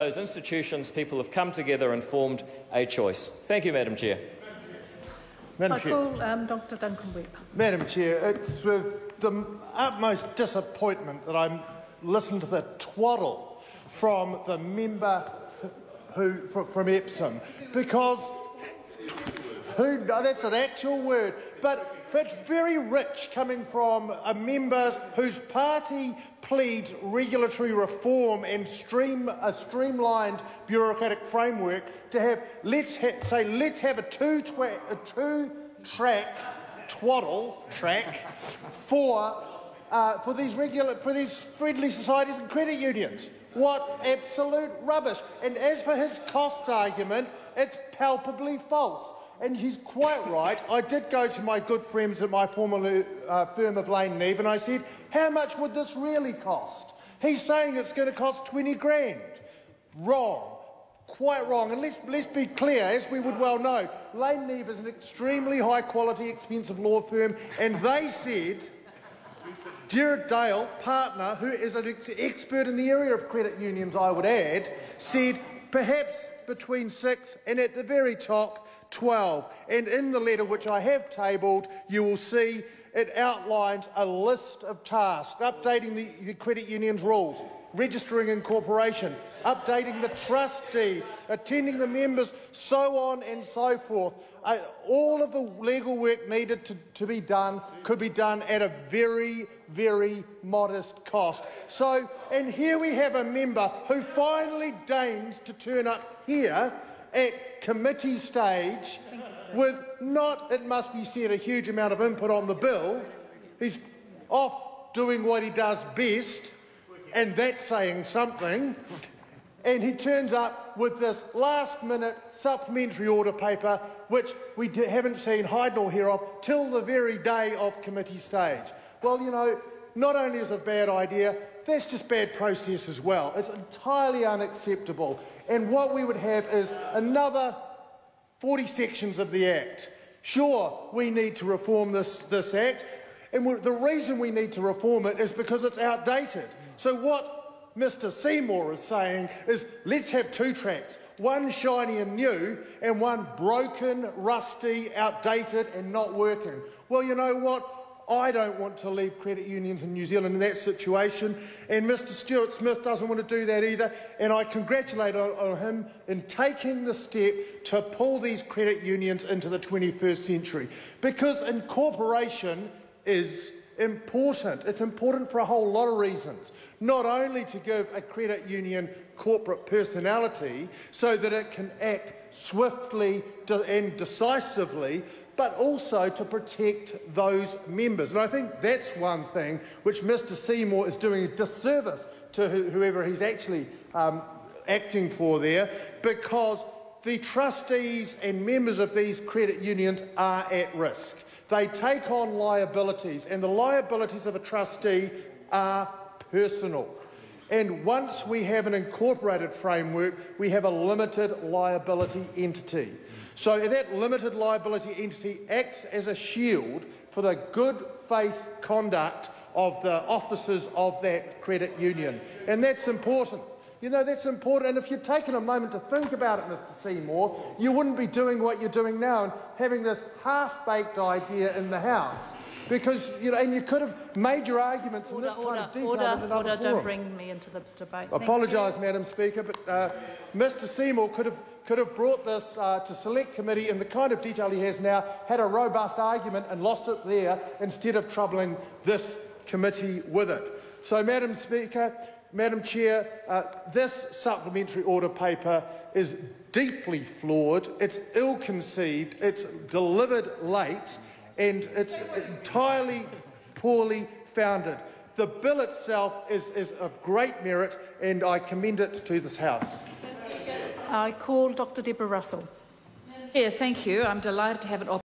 Those institutions, people have come together and formed a choice. Thank you, Madam Chair. Madam I call Dr Duncan Webb. Madam Chair, it's with the utmost disappointment that I listened to the twaddle from the member from Epsom, because that's an actual word, but it's very rich coming from a member whose party pleads regulatory reform and a streamlined bureaucratic framework to have, let's have a two-track twaddle track for these friendly societies and credit unions. What absolute rubbish. And as for his costs argument, it's palpably false. And he's quite right. I did go to my good friends at my former firm of Lane Neve and I said, how much would this really cost? He's saying it's going to cost 20 grand. Wrong. Quite wrong. And let's be clear, as we would well know, Lane Neve is an extremely high-quality, expensive law firm, and they said Gerard Dale, partner, who is an expert in the area of credit unions, I would add, said perhaps between 6 and at the very top, 12. And in the letter which I have tabled, you will see it outlines a list of tasks: updating the credit union's rules, registering incorporation, updating the trustee, attending the members, so on and so forth. All of the legal work needed to be done could be done at a very, very modest cost. So, and here we have a member who finally deigns to turn up here at committee stage with not, it must be said, a huge amount of input on the bill. He's off doing what he does best, and that's saying something. And he turns up with this last-minute supplementary order paper, which we haven't seen hide nor hair of till the very day of committee stage. Well, you know, not only is it a bad idea, that's just bad process as well. It's entirely unacceptable. And what we would have is another 40 sections of the Act. Sure, we need to reform this Act, and the reason we need to reform it is because it's outdated. So what Mr Seymour is saying is, let's have two tracks, one shiny and new and one broken, rusty, outdated and not working. Well, you know what? I don't want to leave credit unions in New Zealand in that situation, and Mr Stuart Smith doesn't want to do that either, and I congratulate on him in taking the step to pull these credit unions into the 21st century, because incorporation is important. It's important for a whole lot of reasons. Not only to give a credit union corporate personality so that it can act swiftly and decisively, but also to protect those members. And I think that's one thing which Mr Seymour is doing a disservice to whoever he's actually acting for there, because the trustees and members of these credit unions are at risk. They take on liabilities, and the liabilities of a trustee are personal. And once we have an incorporated framework, we have a limited liability entity. So that limited liability entity acts as a shield for the good faith conduct of the officers of that credit union. And that's important. You know, that's important. And if you'd taken a moment to think about it, Mr Seymour, you wouldn't be doing what you're doing now and having this half-baked idea in the House. Because, you know, and you could have made your arguments in this kind of detail in another forum. Don't bring me into the debate. I apologise, Madam Speaker, but Mr Seymour could have brought this to Select Committee in the kind of detail he has now, had a robust argument and lost it there instead of troubling this committee with it. So, Madam Speaker, Madam Chair, this supplementary order paper is deeply flawed, it's ill-conceived, it's delivered late, and it's entirely poorly founded. The bill itself is of great merit, and I commend it to this House. I call Dr Deborah Russell. Yeah, thank you. I'm delighted to have an opportunity